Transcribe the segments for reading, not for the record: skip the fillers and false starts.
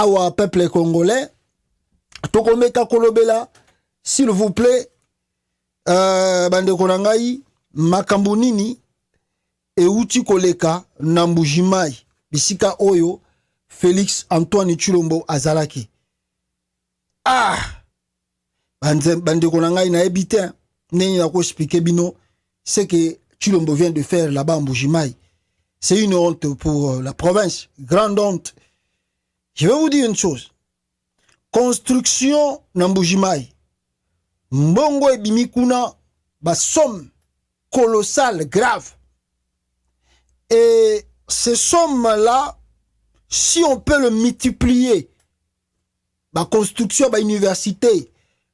awa peuple congolais tokomeka kolobela s'il vous plaît bande konangai makambo nini euti koleka na Mbujimai bisika oyo Félix Antoine Tshilombo azalaki. Bande konangai na ebite neni na ko expliquer bino ce que Tshilombo vient de faire là-bas en Mbujimai. C'est une honte pour la province, grande honte. Je vais vous dire une chose. Construction na Mbujimai. Mbongo ebimi kuna ba somme colossale, grave. Et ces sommes-là, si on peut le multiplier, ba construction, ba université,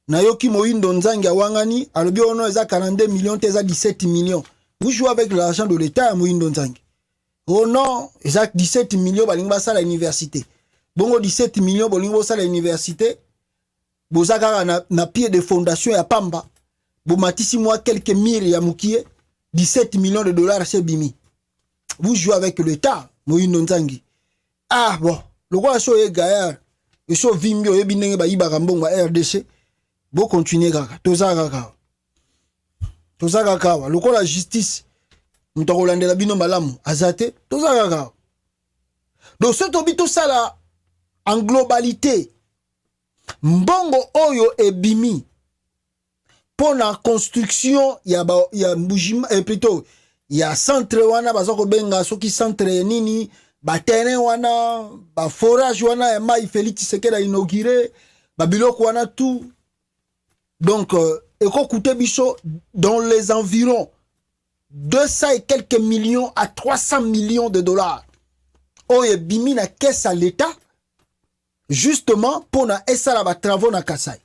na yoki Moïndo Nzangi Wangani, alobi ono eza 42 millions, eza 17 millions. Vous jouez avec l'argent de l'État à Moïndo Nzangi. Oh non, eza 17 millions, balingba sa la université. Bongo 17 millions, balingba sa la université. Bozaka na pied de fondation ya Pamba. Bomatisi moi quelques mille ya Mukie. 17 millions de dollars c'est bimi. Vous jouez avec l'État, Moïndo Nzangi. Ah bon, le roi so ye gaillard. Le so vimbio ye binenge ba iba kambonga RDC. Bo continuer kaka. Toza kaka. Le roi la justice. Mutakolande la bino malamu. Azate. Toza kaka. Donc ce tobito ça là en globalité. Mbongo oyo ebimi pour la construction ya Mbujima plutôt ya centre wana bazako benga soki centre nini ba terrain wana ba forage wana ya mai Félix Tshisekedi inauguré ba biloko wana tout donc eko coûter biso dans les environs 200 et quelques millions à 300 millions de dollars oyo ebimi na caisse à l'État justement pour na esala ba travaux na Kasai.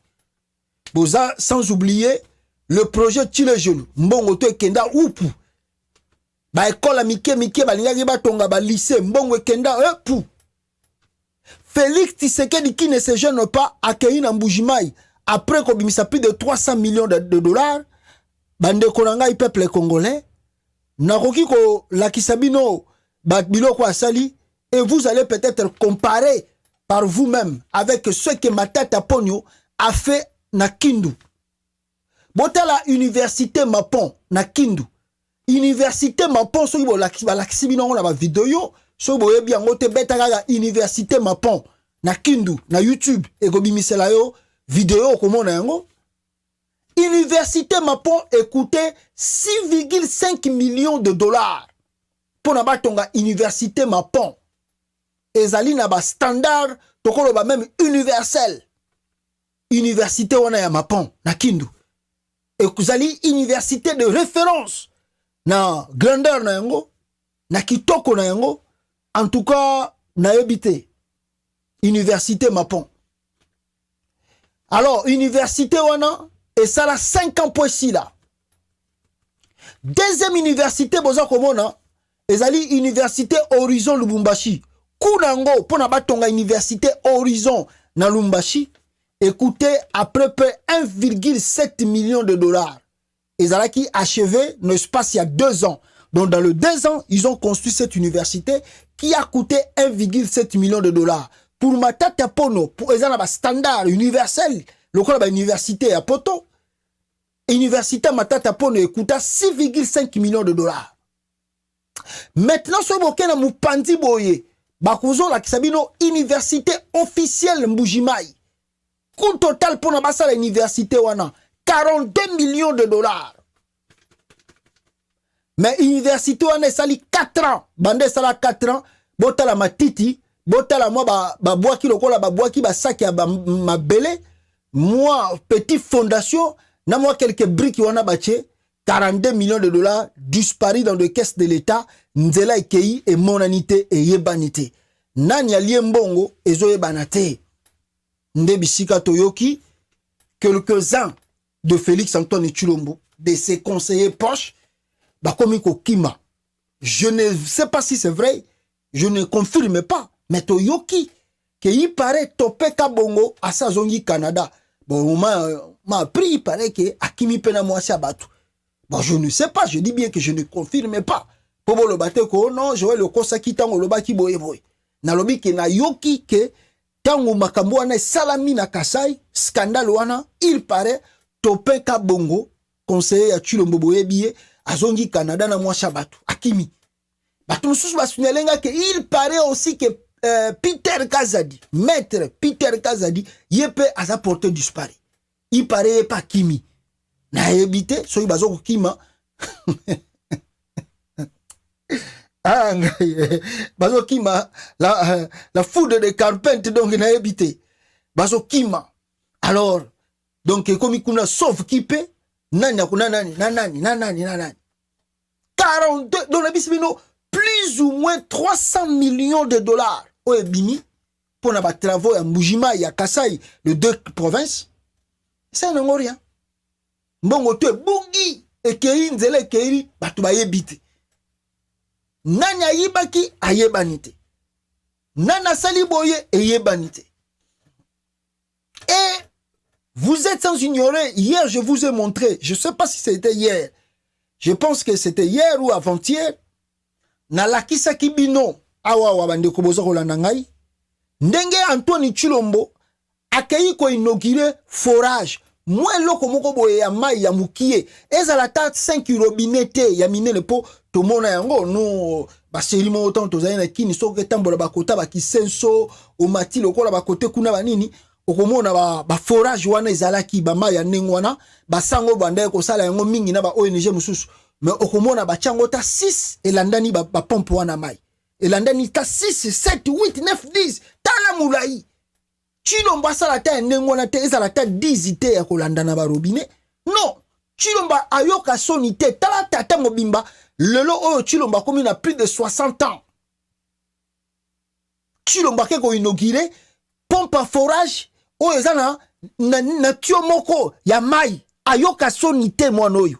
Boza sans oublier le projet Tile Genou. Mbongo to ekenda upu. Ba école mike balingaki ba tonga ba lycée mbongo ekenda upu. Félix Tshisekedi qui ne se gêne pas accueilli na Mbujimai après qu'on bimisa plus de 300 millions de dollars. Bande konanga peuple congolais. Nakoki ko lakisabino ba biloko asali et vous allez peut-être comparer par vous-même avec ce que Matata Ponyo a fait na Kindu. Botala université Mapon na Kindu. Université Mapon so bo lakisibino na ba vidéo so bo yebi ngote beta kaka université Mapon na Kindu na YouTube et go bimisela yo vidéo komona yango. Université Mapon écoutez 6,5 millions de dollars pour na batonga université Mapon. Ezali na ba standard tokolo ba même universel université wana ya Mapon na Kindu et kuzali université de référence na grandeur na yango na kitoko na yango en tout cas na yebite université Mapon. Alors université wana et ça la 5 ans pour ici là. Deuxième université boza komona ezali université Horizon Lubumbashi. Kunango pour na batonga université Horizon na Lumbashi, écoutez à peu près 1,7 million de dollars. Ils ont qui achevé l'espace il y a 2 ans. Donc dans le 2 ans, ils ont construit cette université qui a coûté 1,7 million de dollars. Pour Matata Pono, pour les un standard universel, le quoi université à Poto, université Matata Pono écoute 6,5 millions de dollars. Maintenant, ce boké na Mupandi Boye. Bakuzo la kisabino université officielle Mbujimai. Coût total pour na basa la université wana 42 millions de dollars. Mais université wana sali 4 ans. Bande sala 4 ans. Bota la matiti. Bota la moi ba boaki lokola ba boaki ba saki ya ma belé. Moi petite fondation. Na moi quelques briques wana bache. 42 millions de dollars disparus dans les caisses de l'État. Nzela Ikei et monanité et yebanité. Nani alie mbongo ezo yebanate. Ndebisika toyoki. Quelques-uns de Félix Antoine Tshilombo, de ses conseillers proches, bakomiko kima. Je ne sais pas si c'est vrai. Je ne confirme pas. Mais toyoki. Que il paraît topé kabongo à sa zongi Canada. Bon, m'a appris, il paraît que Akimi pena mwasi abatu. Bon, je ne sais pas, je dis bien que je ne confirme pas. Pobo le bate ko non, je vais le kosa kitango le baki boye boye. Na lobi ke na yoki ke tango makambo wana salami na Kasai scandale wana il paraît Topin Kabongo conseiller ya Tshilombo boyebiye azongi Canada na mwa Shabatu akimi batu mususu basunyelenga ke il paraît aussi que Peter Kazadi maître Peter Kazadi yepe aza porté disparu il paraît pas kimi na ebité soki bazoko kima ah bazo kima la foudre de Carpente donc na ebité bazo kima alors donc comme kuna sauf qui peut nani kuna nani 42 dans la bisbino plus ou moins 300 millions de dollars au ebimi pour na ba travaux ya Mbujima ya Kasai les deux provinces c'est non rien mbongo te bungi ekei nzela ekei batu bayebite nani ayibaki ayebanite nana saliboye eyebanite et vous êtes sans ignorer hier je vous ai montré je sais pas si c'était hier je pense que c'était hier ou avant-hier na lakisa kibino awa wa bande ko bozo kolanda ngai ndenge Antoine Tshilombo akei ko inaugurer forage moi loko moko boye ya mai ya mukie ezala ta 5 robinete ya minene po to mona yango no ba serimo autant to zaina kini soke tambola bakota bakisenso o mati lokola bakote kuna banini okomona ba forage wana ezalaki ba mai ya nengwana basango banda ko sala yango mingi na ba ONG mususu mais okomona ba chango ta 6 elandani ba pompe wana mai elandani ta 6 7 8 9 10 tala mulai Tshilombo asala ta nengwana te ezala ta 10 te ya kolanda na ba robinet non Tshilombo ayoka soni te tala tata mobimba lelo oyo Tshilombo komi na plus de 60 ans Tshilombo ke ko inaugurer pompe à forage oyo ezana na tio moko ya mai ayoka soni te mwana oyo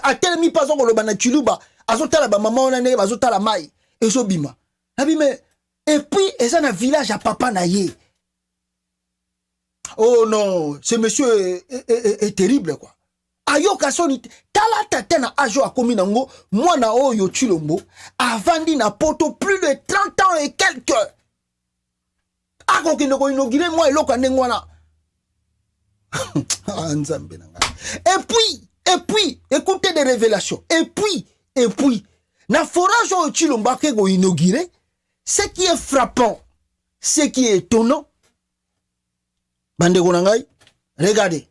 atelemi pas ngoloba na Tshilombo azotala ba mama ona ne bazotala mai ezobima abime et puis ezana village à papa na ye oh non ce monsieur est terrible quoi ayoka soni tala tata na ajo akomi nango mwana oyo Tshilombo avandi na poto plus de 30 ans et quelques akokende ko inaugurer moi eloko ndenge wana nzambe nanga et puis écoutez des révélations et puis na forage oyo Tshilombo akeko inaugurer ce qui est frappant ce qui est étonnant bande konangai regardez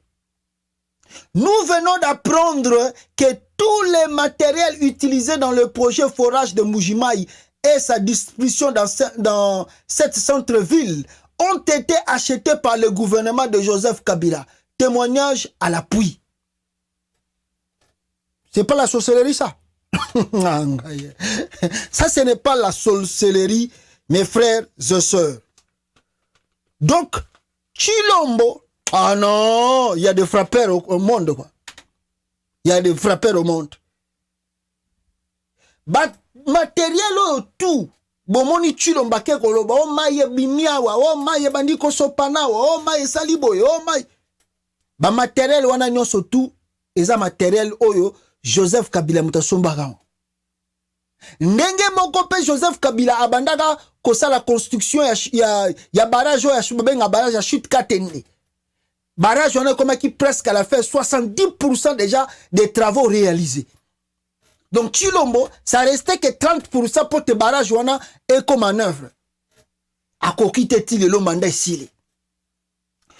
nous venons d'apprendre que tous les matériels utilisés dans le projet forage de Mbujimayi et sa distribution dans cette centre-ville ont été achetés par le gouvernement de Joseph Kabila. Témoignage à l'appui. C'est pas la sorcellerie ça. Ça ce n'est pas la sorcellerie mes frères et sœurs. Donc Tshilombo, ah non, il y a des frappeurs au monde quoi. Il y a des frappeurs au monde. Matériel tout bomoni Tshilombo ke koloba o maye bimiawa o maye bandiko sopanawa o maye saliboy o maye ba matériel wana nyonso tout eza matériel oyo Joseph Kabila mutasombaka ndenge moko pe Joseph Kabila abandaka kosala construction ya barrage ya Shubenga barrage ya chute Katende barrage wana komaki presque à la fin 70% déjà des travaux réalisés. Donc Tshilombo, ça restait que 30% pour te barrage wana et comme en œuvre. A kokite-t-il le mandat ici.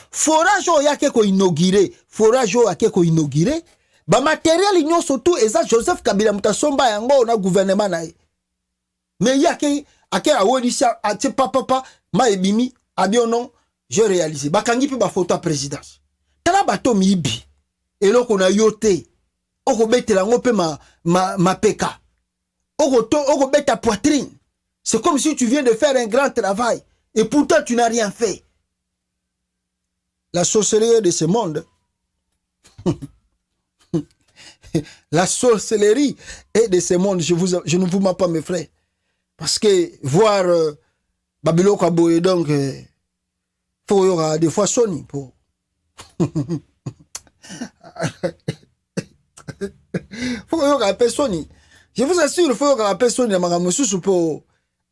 Forage o yake ko inauguré, forage o yake ko inauguré, ba matériel ignon surtout eza Joseph Kabila mutasomba yango na gouvernement na. Mais yake ake awodisa ate papa ma ebimi abionon je réalisé. Bakangi pe ba photo à présidence. Tala bato mibi eloko na yote. Oko betela ngope ma peka. Oko beta poitrine. C'est comme si tu viens de faire un grand travail et pourtant tu n'as rien fait. La sorcellerie de ce monde. La sorcellerie est de ce monde. Je ne vous mens pas mes frères. Parce que voir Babylone Kaboye donc faut y aura des fois Sony pour faut que y ait personne. Je vous assure, il faut que y ait personne dans ma pour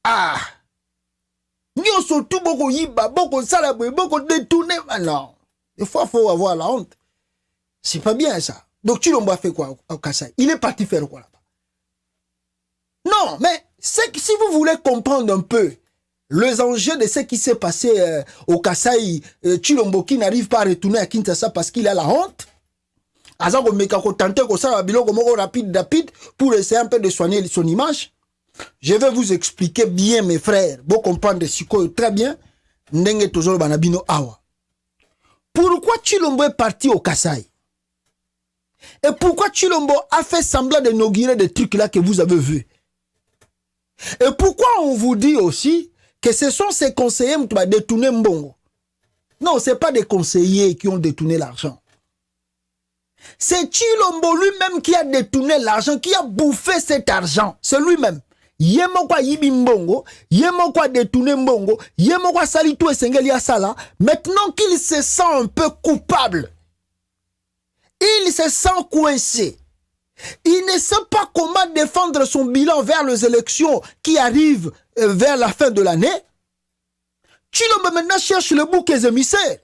ah Nous surtout beaucoup yiba, beaucoup salaboué, beaucoup détourné. Non. Des fois, il faut avoir la honte. C'est pas bien ça. Donc Chilombo a fait quoi au Kasaï? Il est parti faire quoi là-bas? Non, mais c'est que si vous voulez comprendre un peu les enjeux de ce qui s'est passé au Kasaï, Chilombo qui n'arrive pas à retourner à Kinshasa parce qu'il a la honte. Azako mekako tenter ko ça biloko moko rapide pour essayer un peu de soigner son image. Je vais vous expliquer bien mes frères, vous comprendre siko très bien. Ndenge tozolo banabino awa. Pourquoi Chilombo est parti au Kasaï? Et pourquoi Chilombo a fait semblant d'inaugurer des trucs là que vous avez vus? Et pourquoi on vous dit aussi que ce sont ces conseillers qui ont détourné Mbongo? Non, ce n'est pas des conseillers qui ont détourné l'argent. C'est Chilombo lui-même qui a détourné l'argent, qui a bouffé cet argent. C'est lui-même. Yemo kwa yibi Mbongo, yemo kwa détourné Mbongo, yemo kwa salitou et sengeli asala. Maintenant qu'il se sent un peu coupable, il se sent coincé. Il ne sait pas comment défendre son bilan vers les élections qui arrivent vers la fin de l'année. Chilombo maintenant cherche le bouc émissaire.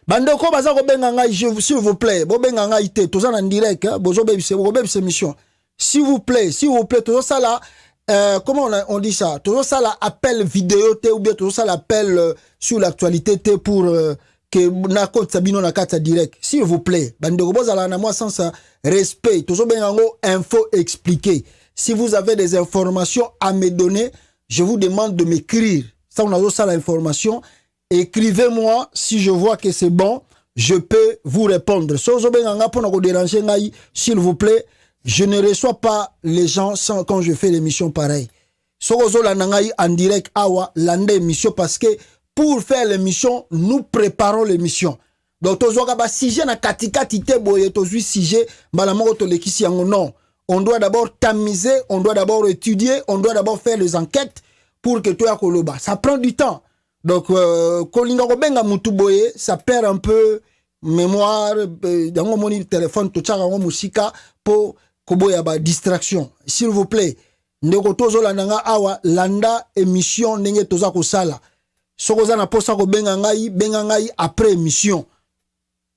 Bandeko bazako benganga, s'il vous plaît, bo benganga ite, tout ça en direct, bozo bébé mission. S'il vous plaît, tout ça là, comment on dit ça? Tout ça là, appel vidéo te ou bien tout ça l'appel sur l'actualité te pour que nakot sabino nakata direct. S'il vous plaît, bandeko bozala na moi sans respect, tout ça bengango info expliqué. Si vous avez des informations à me donner, je vous demande de m'écrire. Ça on a ça l'information. Écrivez-moi si je vois que c'est bon, je peux vous répondre. S'il vous plaît, je ne reçois pas les gens sans quand je fais l'émission pareille. En direct, awa, lande émission parce que pour faire l'émission, nous préparons l'émission. Donc, sujet na katika tite boye sujet non. On doit d'abord tamiser, on doit d'abord étudier, on doit d'abord faire les enquêtes pour que toi koloba. Ça prend du temps. Donc, ça perd un peu mémoire, dans mon téléphone, tout ça, pour koboya distraction. S'il vous plaît, ndeko tozo lananga awa landa émission ndenge toza ko sala. Sokoza na posa ko benga ngai après émission.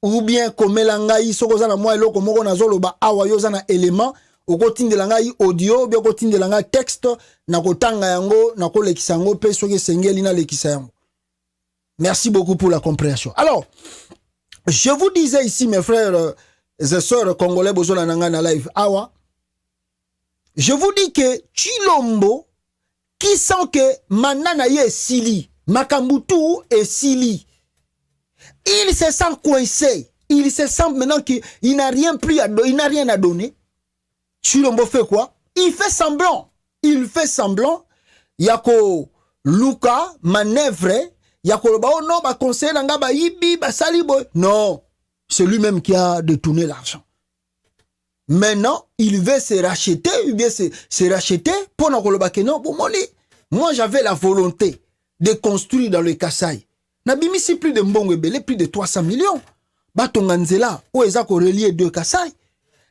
Ou bien komela ngai sokoza na moi eloko moko na zoloba awa yoza na élément okotindela ngai audio bien okotindela ngai texte na kotanga yango na kolekisa yango pe soki sengeli na lekisa yango. Merci beaucoup pour la compréhension. Alors, je vous disais ici, mes frères et sœurs congolais, Bozola Nangana Live, Awa, je vous dis que Chilombo, qui sent que Manana est Sili, Makambutu est Sili, il se sent coincé, il se sent maintenant qu'il n'a rien plus à donner, il n'a rien à donner. Chilombo fait quoi? Il fait semblant. Il fait semblant. Yako Luka, manœuvre. Non, c'est lui-même qui a détourné l'argent. Maintenant, il veut se racheter, il veut se racheter pour non. Moi, j'avais la volonté de construire dans le Kasaï. Nabimi si plus de mbongo ebele, plus de 300 millions. Batonga nzela, ou ezako relier deux Kasaï.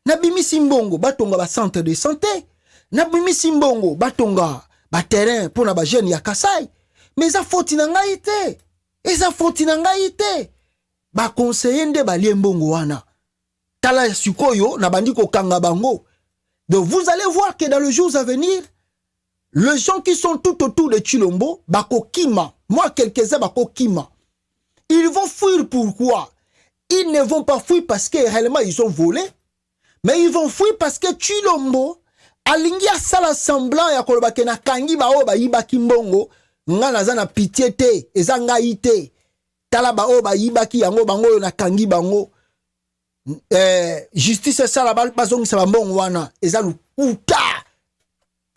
Nabimi si mbongo, batonga ba centre de santé. Nabimi si mbongo, batonga ba terrain pour na ba jeune ya Kasaï. Mais ça faut inangaïté. Et ça faut inangaïté. Ba conseiller nde ba liembongo wana. Tala sukoyo na bandiko kanga bango. Donc vous allez voir que dans les jours à venir, les gens qui sont tout autour de Chilombo, bako kima. Moi quelques-uns bako kima. Ils vont fuir pourquoi? Ils ne vont pas fuir parce que réellement ils ont volé. Mais ils vont fuir parce que Chilombo alingi asala semblant ya koloba ke na kangi ba o ba yiba kimbongo. Nga naza na pitié te, eza ngai te. Tala ba o ba yibaki yango bango na kangi bango. Justice sala bazongi sa mbongo wana, eza lukuta.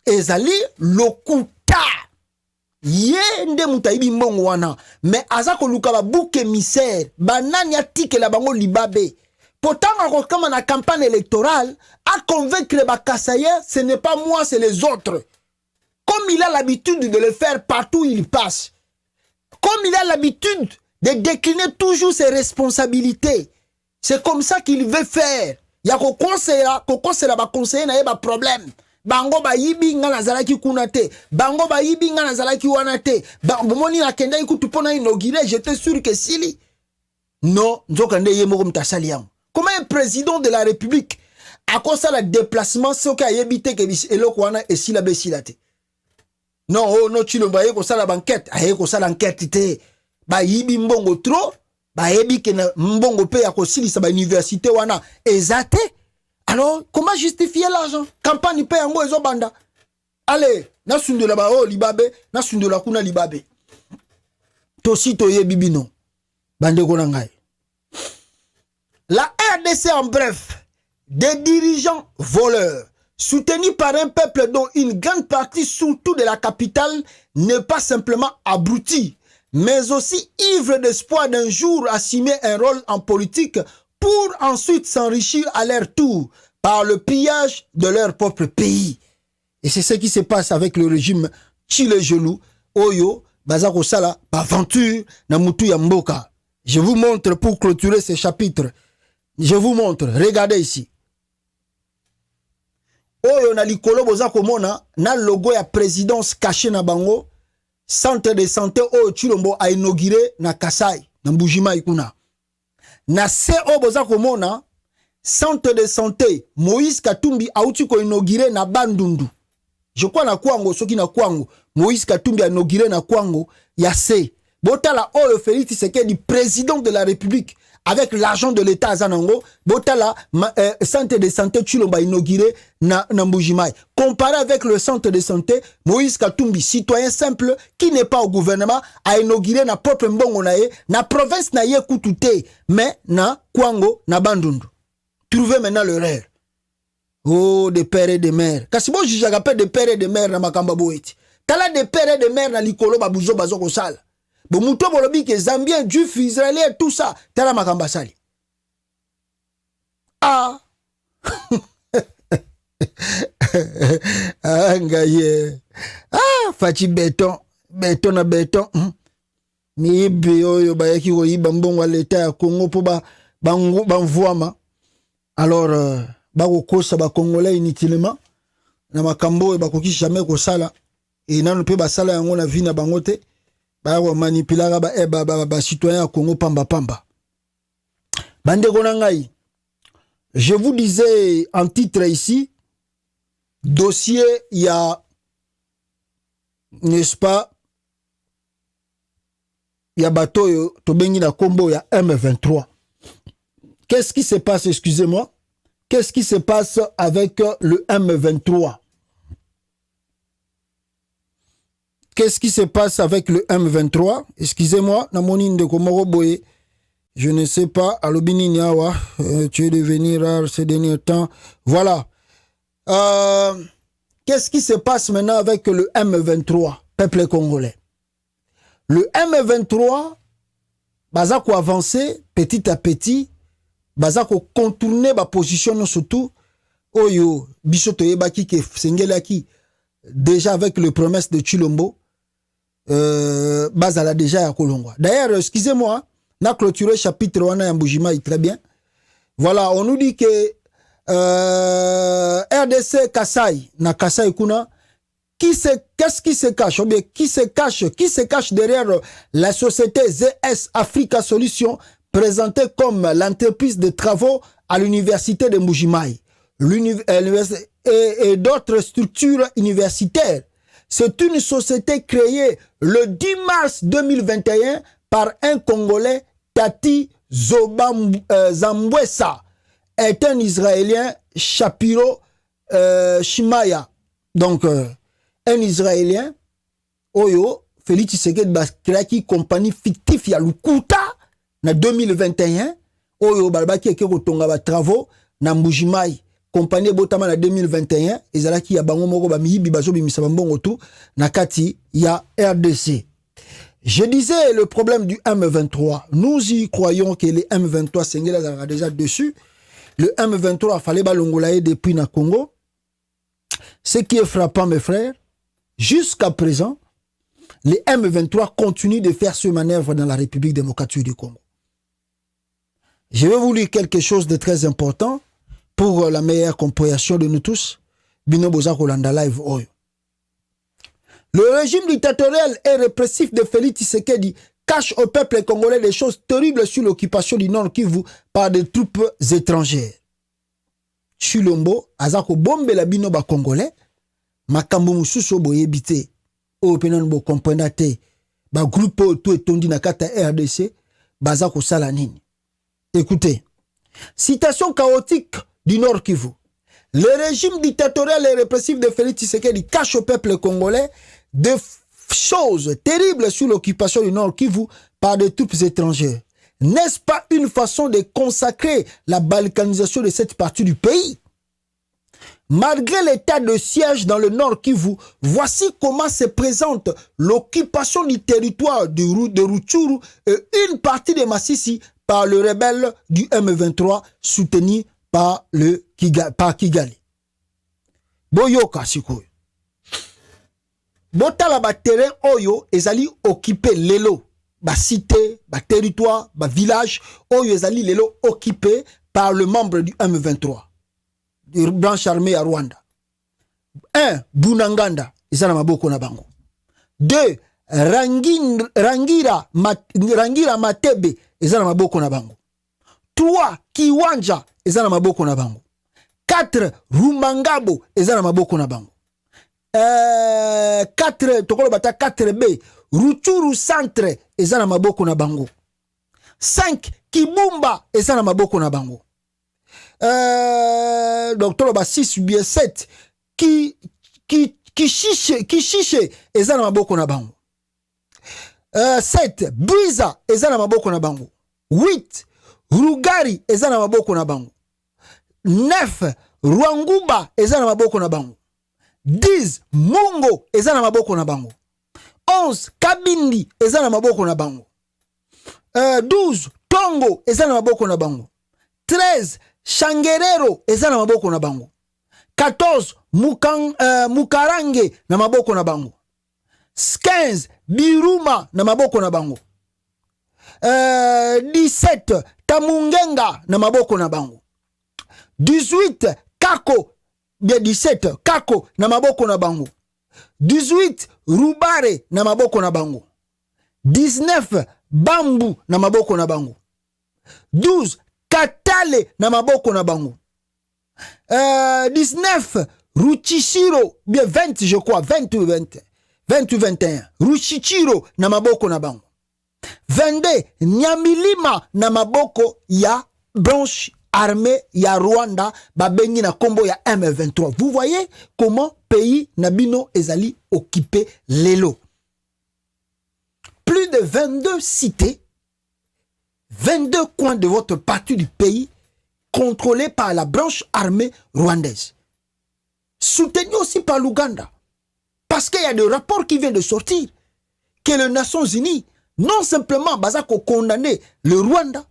Ezali lokuta. Ye nde mutayibi mbongo wana, mais aza ko luka ba bouc émissaire, banani atike la bango libabe. Pourtant comme na campagne électorale, à convaincre ba Kasaïen, ce n'est pas moi, c'est les autres. Comme il a l'habitude de le faire partout où il passe. Comme il a l'habitude de décliner toujours ses responsabilités. C'est comme ça qu'il veut faire. Il y a qu'au conseiller, ba conseiller na yeba problème. bango ba yibi nga nazalaki kuna te, bango ba yibi nga nazalaki wana te, bomoni nakenda ikutu pona inauguré, j'étais sûr que sili. Non, nzokande yemoko mtasali yango. Comment un président de la République a cause la déplacement soka yebite ke bis eloko wana esila besila te. Non, oh no Chilombo aye ko sala banquette, aye ko sala enquête te. Ba yibi mbongo trop, ba yebi ke na mbongo pe ya ko silisa ba université wana ezate. Alors, comment justifier l'argent? Campagne paye yango ezo banda. Allez, na sundola ba oh libabe, na sundola kuna libabe. Tosi toye bibino. Bande kona ngai. La RDC en bref, des dirigeants voleurs, soutenus par un peuple dont une grande partie, surtout de la capitale, n'est pas simplement abruti, mais aussi ivre d'espoir d'un jour assumer un rôle en politique pour ensuite s'enrichir à leur tour par le pillage de leur propre pays. Et c'est ce qui se passe avec le régime Chile Gelou, Oyo, Bazako Sala, Baventure, Namutu Yamboka. Je vous montre pour clôturer ce chapitre. Je vous montre, regardez ici. Oyo na likolo boza komona na logo ya présidence caché na bango, centre de santé Oyo Chilombo a inauguré na Kasai, na Mbujimai kuna. Na se o boza komona centre de santé Moïse Katumbi auti ko inauguré na Bandundu. Je crois na Kwango soki na Kwango Moïse Katumbi a inauguré na Kwango ya se. Botala Oyo Félix Tshisekedi président de la République avec l'argent de l'État Zanango, Botala centre de santé Chilombo a inauguré na Mbujimai. Comparé avec le centre de santé Moïse Katumbi, citoyen simple qui n'est pas au gouvernement, a inauguré na propre mbongo na ye, na province na ye Kutute, mais na Kwango na Bandundu. Trouvez maintenant l'erreur. Oh, des pères et des mères. Kasi bon juge agapé des pères et des mères na makamba boeti. Tala des pères et des mères na likolo babuzo bazoko sala. Bon muto bolobi ke Zambien, Juif, Israélien, tout ça. Tala makamba sali. Ah. Ah, ngaye. Ah, fachi béton. Béton na béton. Miibi oyo bayaki ko yiba mbongo l'État ya Congo po banvuama. Alors, bakokosa ba Congolais inutilement. Na makambo bakoki jamais ko sala. Et nanu pe basala yango na vie na bangote. Ba manipulara ba citoyen Congo pamba pamba. Bande konangai. Je vous disais en titre ici, dossier il y a, n'est-ce pas, il y a bateau tobengi na kombo il y a M23. Qu'est-ce qui se passe, excusez-moi? Qu'est-ce qui se passe avec le M23? Qu'est-ce qui se passe avec le M23? Excusez-moi, Namonine de Komoro Boye. Je ne sais pas. Alobini Niawa, tu es devenu rare ces derniers temps. Voilà. Qu'est-ce qui se passe maintenant avec le M23, peuple congolais? Le M23, Bazako avancé petit à petit, Bazako contourner ma position surtout. Oyo, Bishoto Yebaki ke Sengelaki, déjà avec le promesse de Chilombo. Bazala déjà à Kolongwa. D'ailleurs, excusez-moi, na clôturé chapitre wana ya Mbujimai très bien. Voilà, on nous dit que RDC Kasai, na Kasai kuna, qu'est-ce qui se cache, ou bien qui se cache derrière la société ZS Africa Solutions, présentée comme l'entreprise de travaux à l'université de Mbujimai et d'autres structures universitaires. C'est une société créée le 10 mars 2021 par un Congolais, Tati Zambwesa, est un Israélien, Shapiro Shimaya. Donc, un Israélien, Oyo, Félix Tshisekedi créé compagnie fictive ya Lukuta, en 2021, Oyo, Balbaki eke kotonga ba travaux, na Mbujimai. Compagnie Botama na 2021, ezalaki ya bango moko ba miyibi bazo bimisa mbongo tout na kati ya RDC. Je disais le problème du M23. Nous y croyons que les M23 Sengela sera déjà dessus. Le M23 fallait balongolaye depuis na Congo. Ce qui est frappant mes frères, jusqu'à présent, les M23 continuent de faire ce manœuvre dans la République démocratique du Congo. Je vais vous lire quelque chose de très important pour la meilleure compréhension de nous tous. bino boza kolanda live oyo. Le régime dictatorial et répressif de Félix Tshisekedi cache au peuple congolais des choses terribles sur l'occupation du Nord Kivu par des troupes étrangères. Chilombo azako bombe la bino ba congolais makambo mususu boyebite o penan bo comprendre te ba groupe tout etondi na kata RDC bazako sala nini. Écoutez, citation chaotique du Nord Kivu. Le régime dictatorial et répressif de Félix Tshisekedi cache au peuple congolais des choses terribles sur l'occupation du Nord Kivu par des troupes étrangères. N'est-ce pas une façon de consacrer la balkanisation de cette partie du pays? Malgré l'état de siège dans le Nord Kivu, voici comment se présente l'occupation du territoire de Rutshuru et une partie de Masisi par le rebelle du M23 soutenu par Kigali. Boyoka sikoyo. Botala ba terrain oyo ezali occupé lelo. Ba cité, ba territoire, ba village, oyo ezali lelo occupé par le membre du M23. De branche armée à Rwanda. 1. Bunanganda, ezana maboko na bango. 2. Rangira Matebe, ezana maboko na bango. 3. Kiwanja, ezana maboko na bango. 4. Rumangabo, ezana maboko na bango. 4 tokolo bata 4B Rutshuru centre ezana maboko na bango. 5 Kibumba ezana maboko na bango. Donc tolo ba 6 ou bien 7 Kishishe ezana maboko na bango. 7 Buiza ezana maboko na bango. 8 Rugari ezana maboko na bango. 9 Rwanguba ezana maboko na bango. 10 Mungo ezana maboko na bango. 11 Kabindi ezana maboko na bango. 12 Tongo ezana maboko na bango. 13 Shangerero ezana maboko na bango. 14 Mukarange na maboko na bango. 15 Biruma na maboko na bango. 17 Tamungenga na maboko na bango. 18 Kako bien 17 Kako na maboko na bango. 18 Rubare na maboko na bango. 19 Bambu na maboko na bango. 12 Katale na maboko na bango. 19 Ruchishiro bien 20 je crois 20 ou 21 Ruchichiro na maboko na bango. 22 Nyamilima na maboko ya branche armée ya Rwanda babengi na kombo ya M23. Vous voyez comment pays nabino ezali occupé lelo. Plus de 22 cités, 22 coins de votre partie du pays contrôlés par la branche armée rwandaise. Soutenus aussi par l'Ouganda. Parce qu'il y a des rapports qui viennent de sortir que les Nations Unies, non simplement bazako condamner le Rwanda,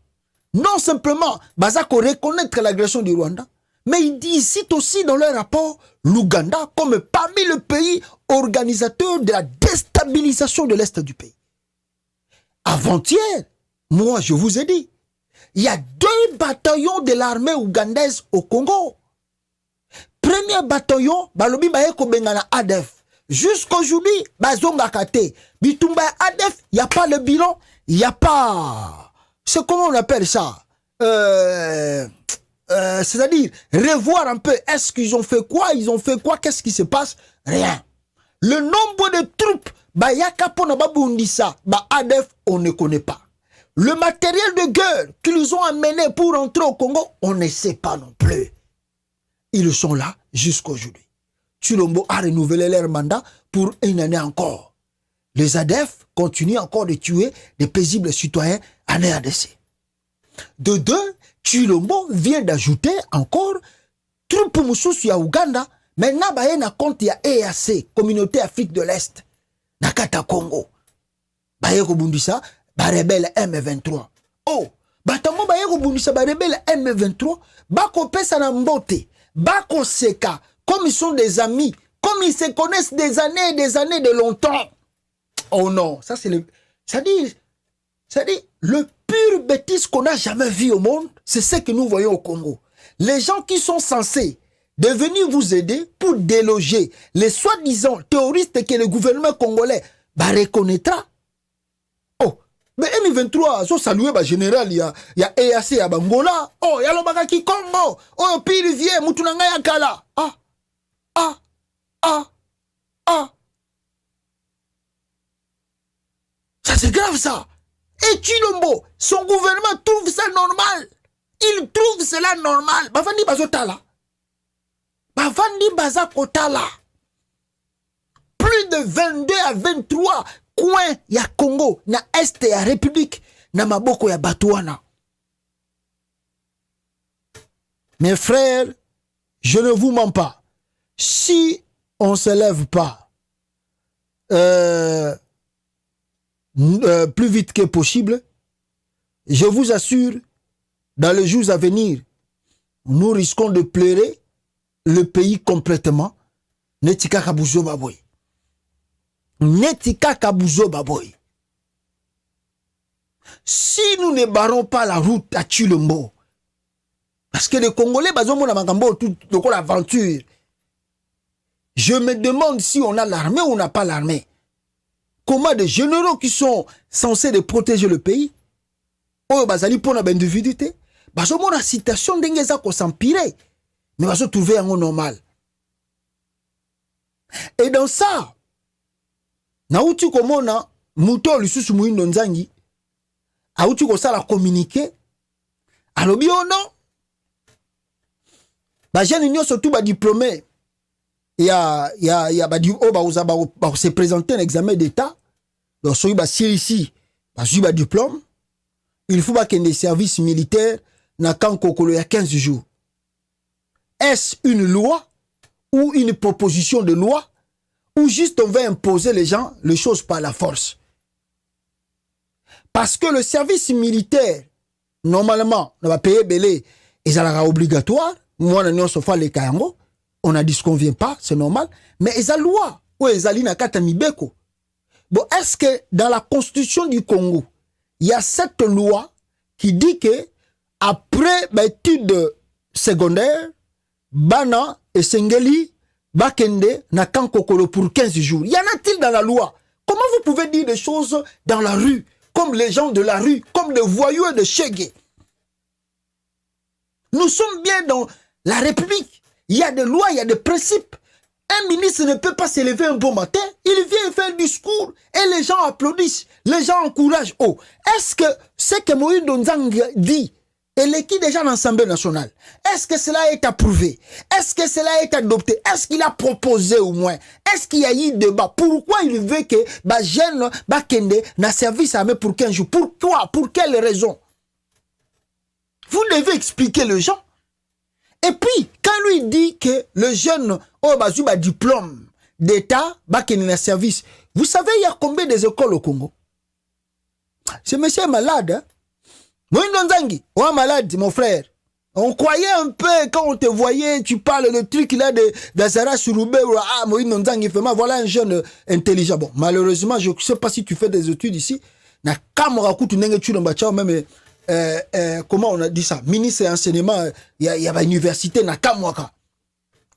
non simplement bazako reconnaître l'agression du Rwanda, mais ils citent aussi dans leur rapport l'Ouganda comme parmi les pays organisateurs de la déstabilisation de l'Est du pays. Avant-hier, moi je vous ai dit, il y a 2 bataillons de l'armée ougandaise au Congo. Premier bataillon, balobi baeko bengana ADF. Jusqu'aujourd'hui, bazonga kate. Bitumba ADF, il n'y a pas le bilan, il n'y a pas... C'est comment on appelle ça? C'est-à-dire, revoir un peu, est-ce qu'ils ont fait quoi? Ils ont fait quoi? Qu'est-ce qui se passe? Rien. Le nombre de troupes, ADF, on ne connaît pas. Le matériel de guerre qu'ils ont amené pour entrer au Congo, on ne sait pas non plus. Ils sont là jusqu'aujourd'hui. Chilombo a renouvelé leur mandat pour une année encore. Les ADF continuent encore de tuer des paisibles citoyens en RDC. De 2, Chilombo vient d'ajouter encore troupes mususu ya Uganda, maintenant baye na compte ya EAC, Communauté Afrique de l'Est, na kata Congo. Baye ko bundisa ba rebelle M23. Oh, batango baye ko bundisa ba rebelle M23, bako pesa na mbote, bako seka, comme ils sont des amis, comme ils se connaissent des années de longtemps. Oh non, ça c'est le... Ça dit, le pur bêtise qu'on n'a jamais vu au monde, c'est ce que nous voyons au Congo. Les gens qui sont censés de venir vous aider pour déloger les soi-disant terroristes que le gouvernement congolais reconnaîtra. Oh, mais M23, so salué ba général, il y a EAC à Bangola. Oh, il y a l'obaka qui Congo. Oh, pile vient, Moutunanga Yakala. Ça c'est grave ça. Et Chilombo, son gouvernement trouve ça normal. Il trouve cela normal. Bafandi bazotala. Bafandi bazakotala. Plus de 22 à 23 coins ya Congo, na Est ya République, na maboko ya Batouana. Mes frères, je ne vous mens pas. Si on ne se lève pas plus vite que possible, je vous assure, dans les jours à venir, nous risquons de pleurer le pays complètement. Netika Kabuzo Baboy. Netika Kabuzo Baboy. Si nous ne barrons pas la route à Chilombo, parce que les Congolais, tout l'aventure. Je me demande si on a l'armée ou on n'a pas l'armée. Comment des généraux qui sont censés de protéger le pays, oh, bazali pour la individualité, la situation d'engeza ko s'empirer, mais va se trouver en normal. Et dans ça, nauti komona muto lisusu muindo nzangi, auti ko sala communiquer, alobi ono, ba jeune union surtout ba diplômé, il y a se présenter un examen d'état, donc soy ba ici, ba su ba diplôme, il faut qu'il y ait des services militaires na Kankokolo il y a 15 jours. Est-ce une loi ou une proposition de loi ou juste on va imposer les gens les choses par la force? Parce que le service militaire, normalement, on va payer belé et ça sera obligatoire. Moi, on a dit ce qu'on vient pas, c'est normal. Mais il y a une loi. Bon, est-ce que dans la constitution du Congo, il y a cette loi qui dit que après l'étude secondaire, Bana et Sengeli, Bakende, na Kankokolo pour 15 jours. Y en a-t-il dans la loi? Comment vous pouvez dire des choses dans la rue, comme les gens de la rue, comme des voyous et des chégués? Nous sommes bien dans la République. Il y a des lois, il y a des principes. Un ministre ne peut pas se lever un bon matin. Il vient faire un discours et les gens applaudissent. Les gens encouragent. Oh, est-ce que ce que Moïse Donzang dit, elle est qui déjà dans l'Assemblée nationale? Est-ce que cela est approuvé? Est-ce que cela est adopté? Est-ce qu'il a proposé au moins? Est-ce qu'il y a eu débat? Pourquoi il veut que jeune Bakende n'a service armé pour 15 jours? Pourquoi? Pour quelle raison? Vous devez expliquer les gens. Et puis, quand lui dit que le jeune a diplôme d'État, Bakende n'a service, vous savez, il y a combien d'écoles au Congo? Ce monsieur est malade, hein? Moïndonzangi, oh malade, mon frère. On croyait un peu quand on te voyait, tu parles le truc là de d'Azara Souroubé, ah Moïndonzangi, voilà un jeune intelligent. Bon, malheureusement, je ne sais pas si tu fais des études ici. Na kamera kutu nenge tu n'as même comment on a dit ça? Ministre d'enseignement, il y a l'université na kamwaka.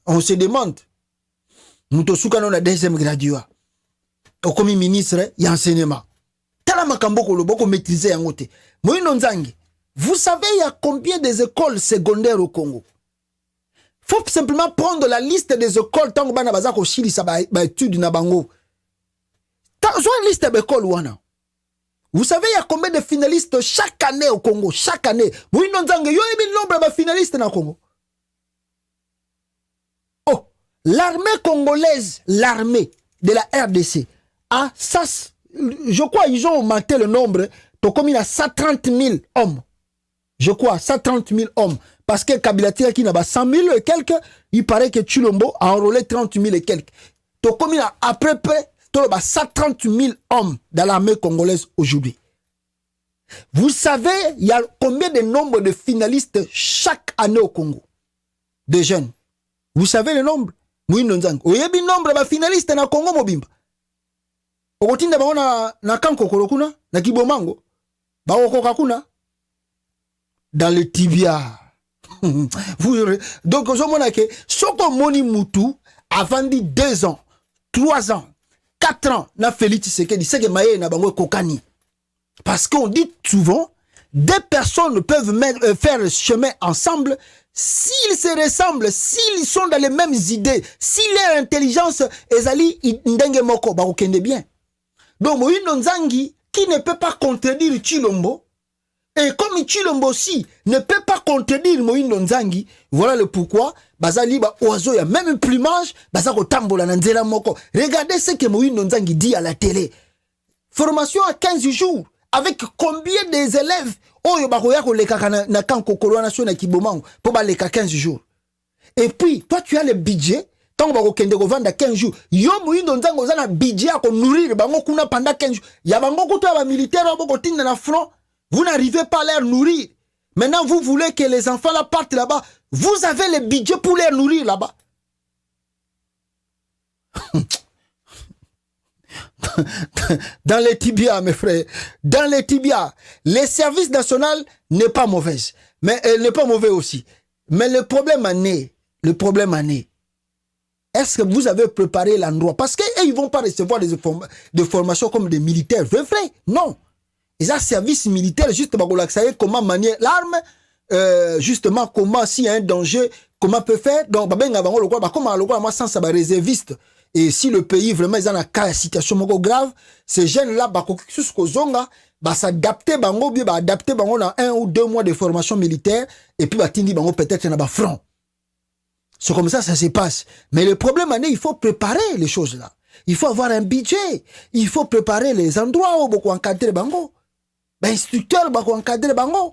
On se demande. Nous te soukano na deuxième graduat. Au comme ministre, il y a enseignement. Maîtriser en côté. Vous savez, il y a combien des écoles secondaires au Congo? Il faut simplement prendre la liste des écoles tant que Banabazak au Chili, ça va étude na bango. Une liste d'écoles wana. Vous savez, il y a combien de finalistes chaque année au Congo? Chaque année. Yo le nombre de finalistes au Congo. Oh, l'armée congolaise, l'armée de la RDC, a ça. Je crois qu'ils ont augmenté le nombre, comme il y a 130 000 hommes. Je crois, 130 000 hommes. Parce que Kabila qui n'a pas 100 000 et quelques, il paraît que Chilombo a enrôlé 30 000 et quelques. Donc, comme il a à peu près 130 000 hommes dans l'armée congolaise aujourd'hui. Vous savez, il y a combien de nombre de finalistes chaque année au Congo? De jeunes. Vous savez le nombre? Oui, non, il y a un nombre de finalistes dans le Congo Mobimba. Okotinda baona na Kankokolo kuna na Kibomango baokoka kuna dans le tibia Donc, Soko Moni Moutou a vendu 2 ans, 3 ans, 4 ans, na Félix Tshisekedi, c'est que Maye na bango kokani. Parce qu'on dit souvent, 2 personnes peuvent faire le chemin ensemble s'ils se ressemblent, s'ils sont dans les mêmes idées, si leur intelligence ezali ndenge moko, ba okende bien. Donc, Moïno Nzangi, qui ne peut pas contredire Chilombo, et comme Chilombo aussi ne peut pas contredire Moïno Nzangi, voilà le pourquoi, bazali ba oiseau ya même plumage, bazako tambola na nzela moko. Regardez ce que Moïno Nzangi dit à la télé. Formation à 15 jours. Avec combien des élèves Oyo bakoya ko leka na kanko kolona so na kibomango pour ba leka 15 jours. Et puis toi tu as le budget tant bako kende ko vendre 15 jours. Yo Moïno Nzangi za na budget à ko nourrir bango kuna pendant 15 jours. Ya bango ko to ba militaire bako tinda na front. Vous n'arrivez pas à les nourrir. Maintenant, vous voulez que les enfants là partent là-bas. Vous avez le budget pour les nourrir là-bas. Dans les tibias, mes frères, dans les tibias, les services nationaux n'est pas mauvais. Mais elle n'est pas mauvais aussi. Mais le problème en est, est-ce que vous avez préparé l'endroit? Parce qu'ils ne vont pas recevoir des formations comme des militaires. Vrai? Non. Ils ont service militaire, justement, comment manier l'arme, justement, comment, s'il y a un danger, comment peut faire. Donc, comment moi, sans ça, réserviste. Et si le pays, vraiment, ils ont une situation grave, ces jeunes-là, s'adapter, adapter, dans 1 ou 2 mois de formation militaire, et puis, peut-être, dans front. C'est comme ça se passe. Mais le problème, il faut préparer les choses là. Il faut avoir un budget. Il faut préparer les endroits où beaucoup encadrer bango. Instructeur bako encadrer bango.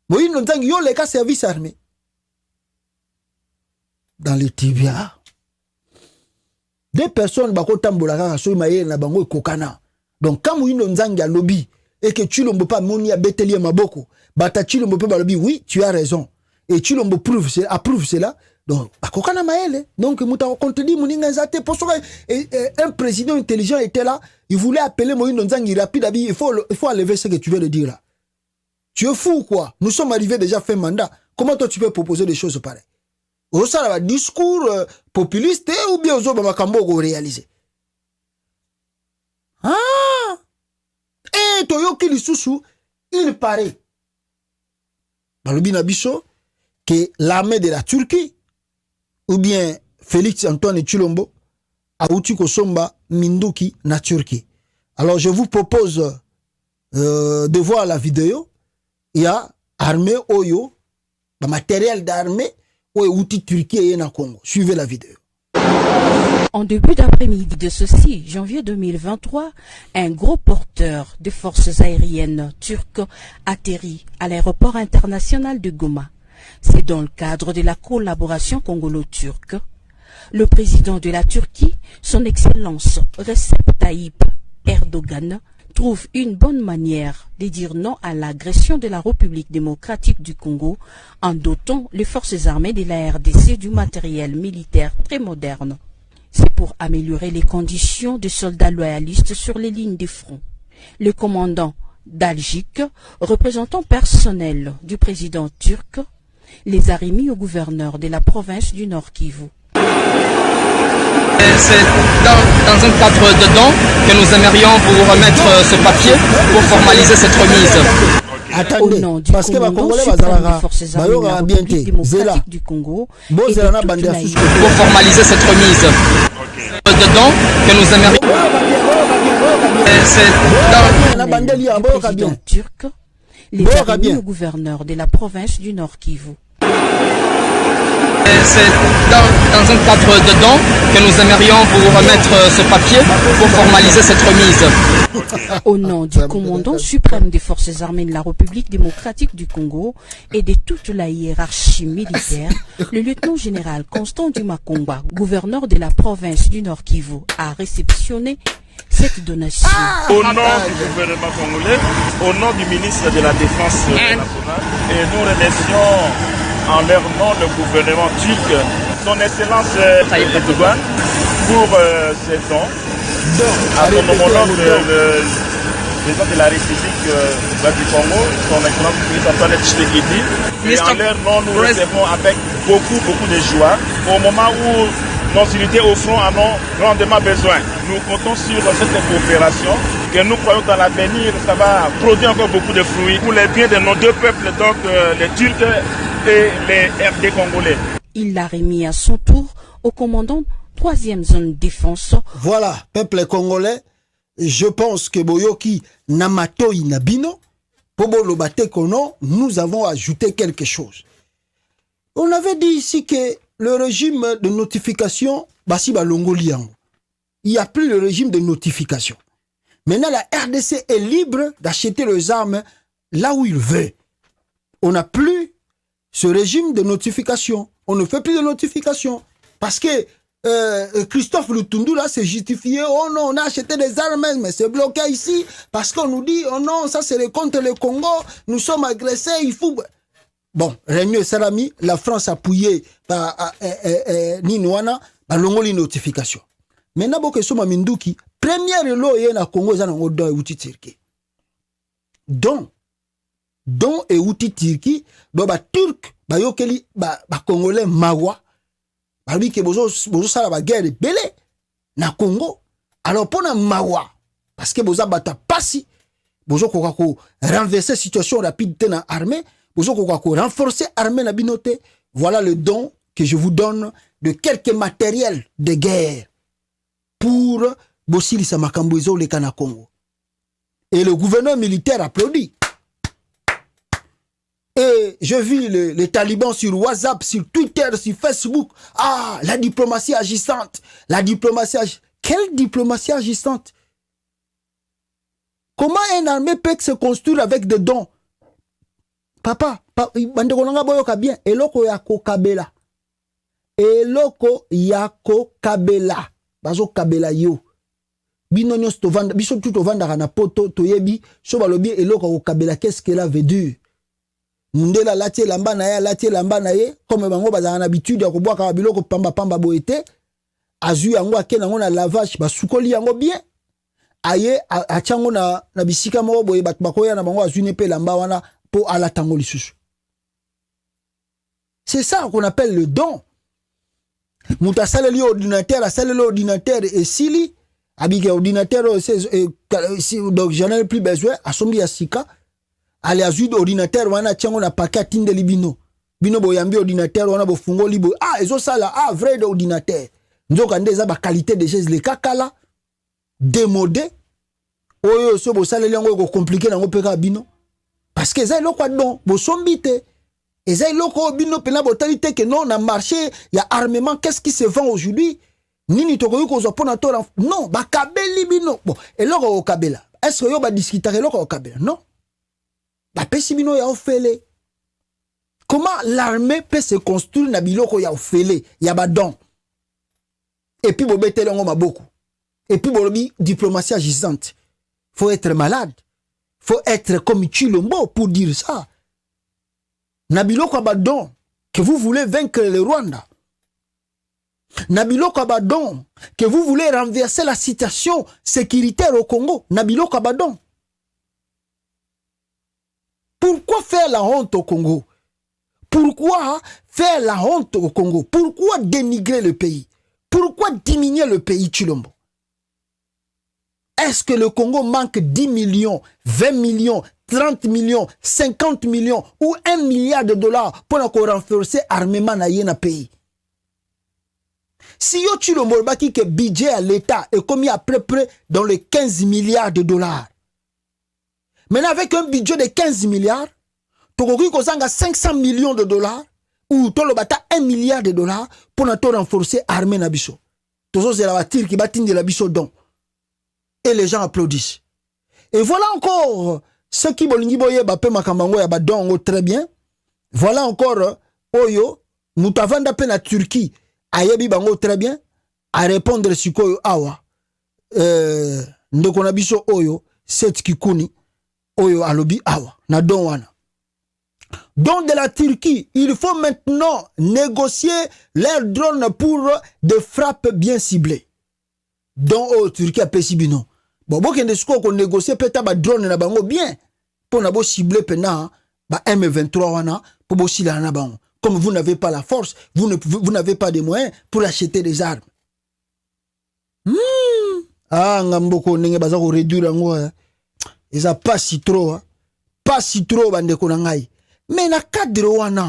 Moïno Nzangi yo les cas service armé. Dans les tibias. 2 personnes bako tambola kaka so maye na bango kokana. Donc quand Moïno Nzangi a lobby et que Chilombo pas moni a beteli maboko, bata Chilombo peut lobby, oui, tu as raison. Et Chilombo approuve cela. Donc, bakokana maele. Donc, mouta contredit Moninga Nzate. Pour ça, un président intelligent était là. Il voulait appeler Moïno Nzangi rapide. Il faut enlever ce que tu viens de dire là. Tu es fou ou quoi? Nous sommes arrivés déjà fin mandat. Comment toi tu peux proposer des choses pareilles? Au ça, un discours populiste ou bien aux autres makambo réalisé. Ah! Et Toyoki Lisusu, il paraît. Balobi Nabiso, que l'armée de la Turquie ou bien Félix Antoine Chilombo a outi Kosomba Minduki na Turquie. Alors je vous propose de voir la vidéo. Il y a armée Oyo, le matériel d'armée ou outil Turquie et na Congo. Suivez la vidéo. En début d'après-midi de ce 6 janvier 2023, un gros porteur de forces aériennes turques atterrit à l'aéroport international de Goma. C'est dans le cadre de la collaboration congolo-turque. Le président de la Turquie, son Excellence Recep Tayyip Erdogan, trouve une bonne manière de dire non à l'agression de la République démocratique du Congo en dotant les forces armées de la RDC du matériel militaire très moderne. C'est pour améliorer les conditions des soldats loyalistes sur les lignes de front. Le commandant Daljik, représentant personnel du président turc, les a remis au gouverneur de la province du Nord Kivu. C'est dans un cadre dedans que nous aimerions vous remettre ce papier pour formaliser cette remise. Attendez, Au nom du parce que commandant suprême des forces armées de la République démocratique du Congo et de toute la pour formaliser cette remise. Dedans que nous aimerions. C'est dans le président turc, les a remis au gouverneur de la province du Nord Kivu. C'est dans un cadre dedans que nous aimerions vous remettre ce papier pour formaliser cette remise. Au nom du commandant suprême des forces armées de la République démocratique du Congo et de toute la hiérarchie militaire, le lieutenant-général Constant Dumakomba, gouverneur de la province du Nord Kivu, a réceptionné cette donation. Au nom du gouvernement congolais, au nom du ministre de la Défense nationale, et nous remercions en leur nom le gouvernement turc, son Excellence Tayyip Erdogan, pour ces dons. À son homologue, président de la République du Congo, son excellence ministre Antoine Tshisekedi. Et en leur nom, nous recevons avec beaucoup de joie au moment où nos unités au front en ont grandement besoin. Nous comptons sur cette coopération que nous croyons dans l'avenir, ça va produire encore beaucoup de fruits pour les biens de nos deux peuples, donc les Turcs et les RD congolais. Il l'a remis à son tour au commandant 3e zone défense. Voilà, peuple congolais, je pense que Boyoki Namatoi Nabino, Pobo Lobate Kono, nous avons ajouté quelque chose. On avait dit ici que le régime de notification, Basiba Longolian, il n'y a plus le régime de notification. Maintenant, la RDC est libre d'acheter les armes là où il veut. On n'a plus ce régime de notification. On ne fait plus de notification. Parce que Christophe Lutundu là s'est justifié. Oh non, on a acheté des armes, mais c'est bloqué ici. Parce qu'on nous dit, oh non, ça c'est contre le Congo. Nous sommes agressés, il faut... Bon, Réunion et Salami, la France appuyée par Ninouana, par l'ongoli notification. Maintenant, bon, que Soma Minduki, première loi est na Congo, ça n'a pas de outil turki. Donc, et outil turki, donc, Turc, yokeli, Congolais, Mawa, lui que bozo sala ba guerre belé, na Congo. Alors, pour na Mawa, parce que boza bata pasi, bozo kokako renverser situation rapide dans l'armée, bozo kokako renforcer l'armée na binote. Voilà le don que je vous donne de quelques matériels de guerre pour Bossili Samakambozo le Kana Congo. Et le gouverneur militaire applaudit. Et je vis les talibans sur WhatsApp, sur Twitter, sur Facebook. Ah, la diplomatie agissante. La diplomatie agissante. Quelle diplomatie agissante? Comment une armée peut se construire avec des dons? Papa, bandekolanga boyoka bien. Eloko yako kabela. Eloko yako kabela. Bazo kabela yo. Bino nyos to vanda, biso tout vanda na poto to yebi, so balobi eloko ko kabela, qu'est-ce qu'elle veut dire? Mundela latie lamba na ye, latie lamba na ye, comme bango bazana habitude ya ko boaka biloko pamba boete, azu yango akena ngo na lavage, basukoli yango bien. Aye achango na bisika mo boye bat bakoya na bango azu nepe lamba wana po ala tango lisusu. C'est ça qu'on appelle le don. Mouta saleli ordinateur, saleli ordinateur et sili, abike ordinateur, donc j'en ai plus besoin, asombi ya sika, ale azu ordinateur wana tiango na paquet tinde libino. Bino boyambi ordinateur wana bo fungo libo. Ah, ezo sala, ah, vrai ordinateur. Nzoka ndeza ba qualité de chaise le kakala, démodé. Oyo so bo saleli yango ko compliqué nango peka bino. Parce que ça eloko don, bo sombite. Et ça, loko bino pena botalité que non, on a marché, il y a armement, qu'est-ce qui se vend aujourd'hui? Nini tokoyo ko zopona tora. Non, ba kabeli bino. Bon, et loko o kabela. Est-ce que yo ba discuter loko o kabela? Non. Ba pesi bino ya ofele. Comment l'armée peut se construire na biloko ya ofele, ya ba don? Et puis bo betele ngo maboko. Et puis bo lobi diplomatie agissante. Faut être malade. Faut être comme Chilombo pour dire ça. Nabiloko Abadon, que vous voulez vaincre le Rwanda. Nabiloko Abadon, que vous voulez renverser la situation sécuritaire au Congo. Nabiloko Abadon. Pourquoi faire la honte au Congo? Pourquoi faire la honte au Congo? Pourquoi dénigrer le pays? Pourquoi diminuer le pays, Chilombo? Est-ce que le Congo manque 10 millions, 20 millions, 30 millions, 50 millions ou 1 milliard de dollars pour renforcer l'armement dans le pays? Si yo tu le molbaki que budget à l'État est commis à peu près dans les 15 milliards de dollars. Maintenant avec un budget de 15 milliards, tu as 500 millions de dollars ou tu as 1 milliard de dollars pour renforcer l'armée nabiso. Tu as la voiture qui batine de la biso don. Et les gens applaudissent. Et voilà encore ceux qui bolingi boye bape makambango ya badongo très bien. Voilà encore oyo mutavanda pe na Turquie ayebi bango très bien à répondre sikoyo awa ndeko na biso oyo set kikuni oyo alobi awa na don wana. Donc de la Turquie, il faut maintenant négocier leurs drones pour des frappes bien ciblées. Donc Turquie a pesibino. Bon, bokende siko ko négocier peta ba drone na bango bien. Pour na bo cibler pena ba M23 wana pour bo sila na bango. Comme vous n'avez pas la force, vous n'avez pas de moyens pour acheter des armes. Ah, ngamboko nenge baza ko réduire ngo. Eza pas si trop, pas si trop bande ko na ngai. Mais na cadre wana